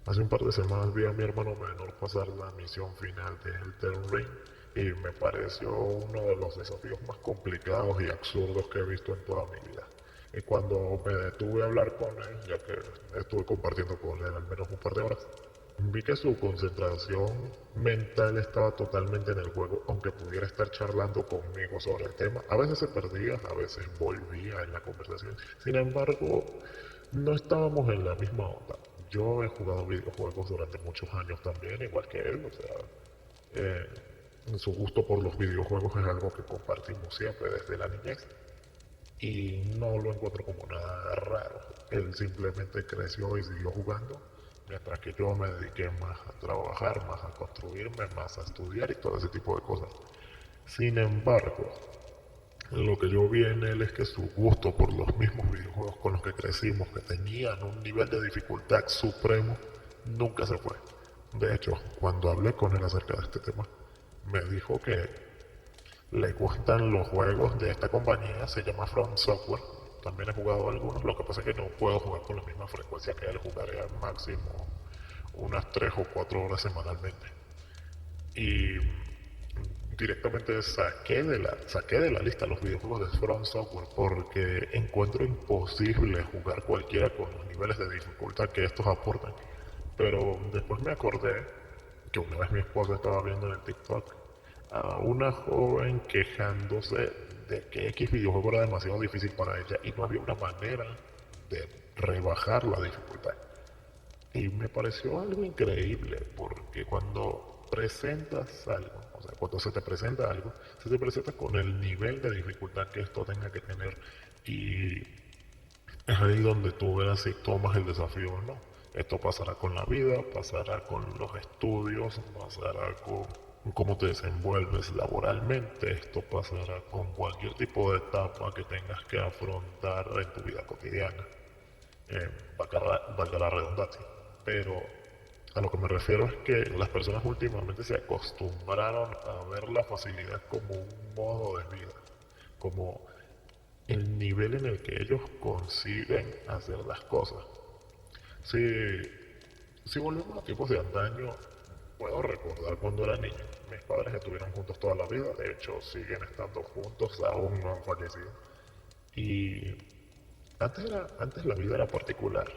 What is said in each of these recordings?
Hace un par de semanas vi a mi hermano menor pasar la misión final de Elden Ring y me pareció uno de los desafíos más complicados y absurdos que he visto en toda mi vida. Y cuando me detuve a hablar con él, ya que estuve compartiendo con él al menos un par de horas, vi que su concentración mental estaba totalmente en el juego, aunque pudiera estar charlando conmigo sobre el tema. A veces se perdía, a veces volvía en la conversación. Sin embargo, no estábamos en la misma onda. Yo he jugado videojuegos durante muchos años también, igual que él, o sea, eh, su gusto por los videojuegos es algo que compartimos siempre desde la niñez y no lo encuentro como nada raro. Él simplemente creció y siguió jugando, mientras que yo me dediqué más a trabajar, más a construirme, más a estudiar y todo ese tipo de cosas. Sin embargo, lo que yo vi en él es que su gusto por los mismos videojuegos con los que crecimos, que tenían un nivel de dificultad supremo, nunca se fue. De hecho, cuando hablé con él acerca de este tema, me dijo que le gustan los juegos de esta compañía, se llama From Software. También he jugado algunos, lo que pasa es que no puedo jugar con la misma frecuencia que él, jugaré al máximo unas 3 o 4 horas semanalmente. Y directamente saqué de la lista los videojuegos de From Software porque encuentro imposible jugar cualquiera con los niveles de dificultad que estos aportan. Pero después me acordé que una vez mi esposa estaba viendo en el TikTok a una joven quejándose de que X videojuego era demasiado difícil para ella y no había una manera de rebajar la dificultad. Y me pareció algo increíble, porque cuando presentas algo, o sea, cuando se te presenta algo, se te presenta con el nivel de dificultad que esto tenga que tener. Y es ahí donde tú verás si tomas el desafío o no. Esto pasará con la vida, pasará con los estudios, pasará con cómo te desenvuelves laboralmente, esto pasará con cualquier tipo de etapa que tengas que afrontar en tu vida cotidiana, valga la redundancia. Pero a lo que me refiero es que las personas últimamente se acostumbraron a ver la facilidad como un modo de vida, como el nivel en el que ellos consiguen hacer las cosas. Si, si volvemos a tiempos de antaño, puedo recordar cuando era niño. Mis padres estuvieron juntos toda la vida, de hecho siguen estando juntos, aún no han fallecido. Y antes la vida era particular.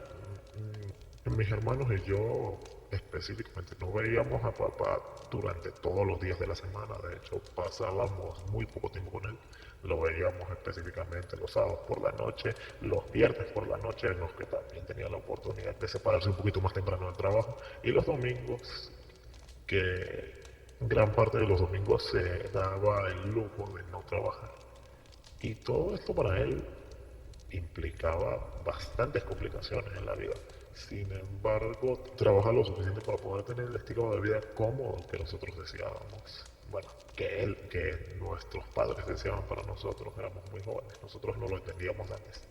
Mis hermanos y yo específicamente no veíamos a papá durante todos los días de la semana. De hecho, pasábamos muy poco tiempo con él. Lo veíamos específicamente los sábados por la noche, los viernes por la noche, en los que también tenía la oportunidad de separarse un poquito más temprano del trabajo, y los domingos, que gran parte de los domingos se daba el lujo de no trabajar. Y todo esto para él implicaba bastantes complicaciones en la vida. Sin embargo, trabaja lo suficiente para poder tener el estilo de vida cómodo que nosotros deseábamos. Bueno, que nuestros padres deseaban para nosotros, éramos muy jóvenes, nosotros no lo entendíamos antes.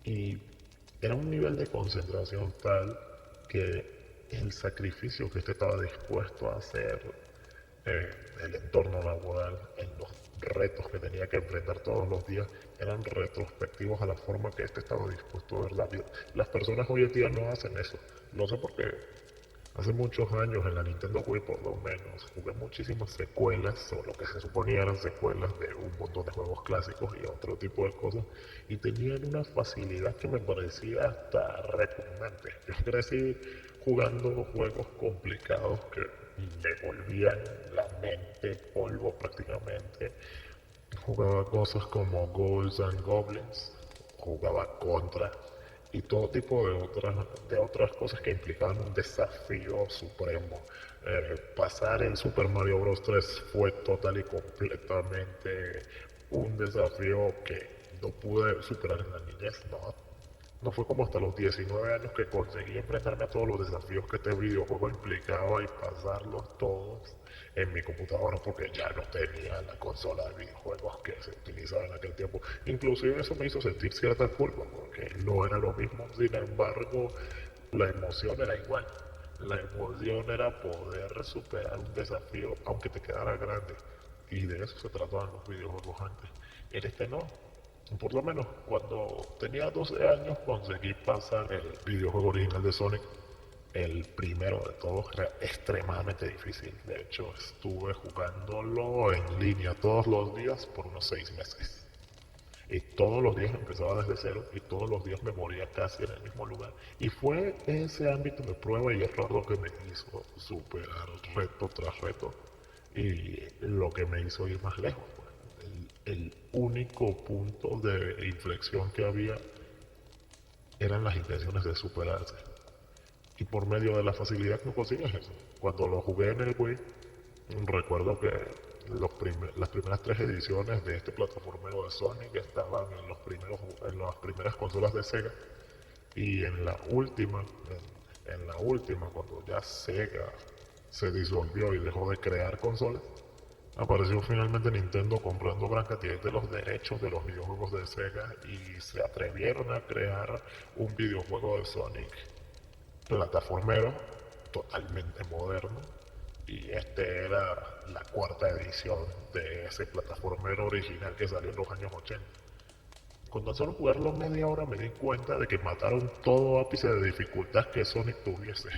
Y era un nivel de concentración tal que el sacrificio que usted estaba dispuesto a hacer el entorno laboral, en los retos que tenía que enfrentar todos los días, eran retrospectivos a la forma que este estaba dispuesto a ver la vida. Las personas hoy en día no hacen eso. No sé por qué. Hace muchos años en la Nintendo Wii por lo menos jugué muchísimas secuelas o lo que se suponía eran secuelas de un montón de juegos clásicos y otro tipo de cosas y tenían una facilidad que me parecía hasta repugnante. Yo crecí jugando juegos complicados que me volvían la mente polvo prácticamente. Jugaba cosas como Ghouls and Goblins, jugaba Contra y todo tipo de otras cosas que implicaban un desafío supremo. Pasar en Super Mario Bros. 3 fue total y completamente un desafío que no pude superar en la niñez, no. No fue como hasta los 19 años que conseguí enfrentarme a todos los desafíos que este videojuego implicaba y pasarlos todos en mi computadora porque ya no tenía la consola de videojuegos que se utilizaba en aquel tiempo. Inclusive eso me hizo sentir cierta culpa porque no era lo mismo. Sin embargo, la emoción era igual. La emoción era poder superar un desafío aunque te quedara grande. Y de eso se trataban los videojuegos antes. En este no. Por lo menos cuando tenía 12 años conseguí pasar el videojuego original de Sonic. El primero de todos era extremadamente difícil. De hecho, estuve jugándolo en línea todos los días por unos 6 meses. Y todos los días empezaba desde cero y todos los días me moría casi en el mismo lugar. Y fue ese ámbito de prueba y error lo que me hizo superar reto tras reto y lo que me hizo ir más lejos. Pues. El único punto de inflexión que había eran las intenciones de superarse. Y por medio de la facilidad que consigues eso. Cuando lo jugué en el Wii, recuerdo que las primeras 3 ediciones de este plataformero de Sonic estaban en las primeras consolas de Sega y en la última cuando ya Sega se disolvió y dejó de crear consolas, apareció finalmente Nintendo comprando gran cantidad de los derechos de los videojuegos de Sega y se atrevieron a crear un videojuego de Sonic plataformero totalmente moderno y este era la cuarta edición de ese plataformero original que salió en los años 80. Con tan solo jugarlo media hora me di cuenta de que mataron todo ápice de dificultad que Sonic tuviese.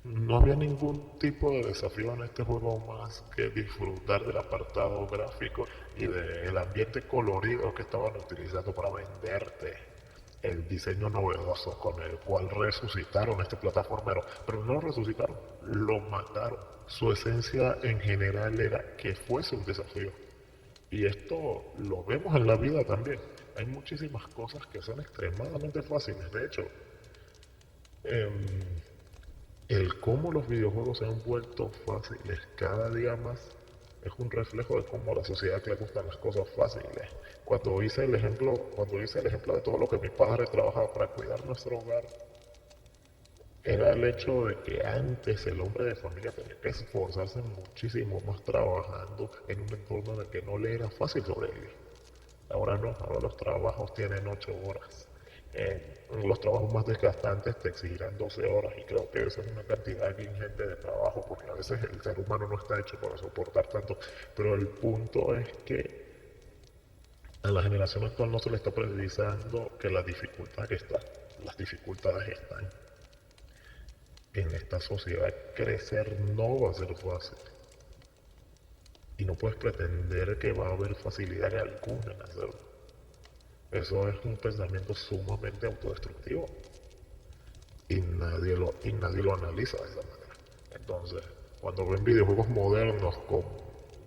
No había ningún tipo de desafío en este juego más que disfrutar del apartado gráfico y del ambiente colorido que estaban utilizando para venderte el diseño novedoso con el cual resucitaron este plataformero. Pero no lo resucitaron, lo mataron. Su esencia en general era que fuese un desafío. Y esto lo vemos en la vida también. Hay muchísimas cosas que son extremadamente fáciles. De hecho, em, el cómo los videojuegos se han vuelto fáciles cada día más es un reflejo de cómo a la sociedad le gustan las cosas fáciles. Cuando hice el ejemplo de todo lo que mi padre trabajaba para cuidar nuestro hogar, era el hecho de que antes el hombre de familia tenía que esforzarse muchísimo más trabajando en un entorno en el que no le era fácil sobrevivir. Ahora no, ahora los trabajos tienen 8 horas. Los trabajos más desgastantes te exigirán 12 horas y creo que eso es una cantidad ingente de trabajo porque a veces el ser humano no está hecho para soportar tanto. Pero el punto es que a la generación actual no se le está precisando que la dificultad que está, las dificultades están. En esta sociedad crecer no va a ser fácil y no puedes pretender que va a haber facilidad alguna en hacerlo. Eso es un pensamiento sumamente autodestructivo y nadie lo analiza de esa manera. Entonces, cuando ven videojuegos modernos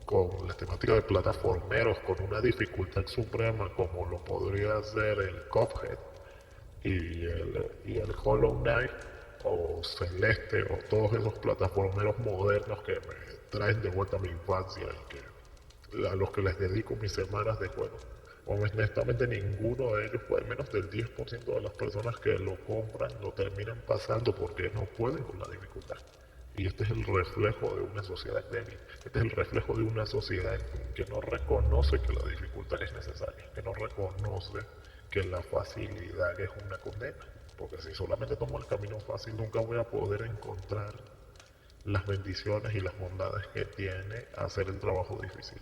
con la temática de plataformeros, con una dificultad suprema como lo podría ser el Cuphead y el Hollow Knight o Celeste o todos esos plataformeros modernos que me traen de vuelta a mi infancia a los que les dedico mis semanas de juego. Honestamente ninguno de ellos, pues menos del 10% de las personas que lo compran lo terminan pasando porque no pueden con la dificultad. Y este es el reflejo de una sociedad débil. Este es el reflejo de una sociedad que no reconoce que la dificultad es necesaria, que no reconoce que la facilidad es una condena. Porque si solamente tomo el camino fácil, nunca voy a poder encontrar las bendiciones y las bondades que tiene hacer el trabajo difícil.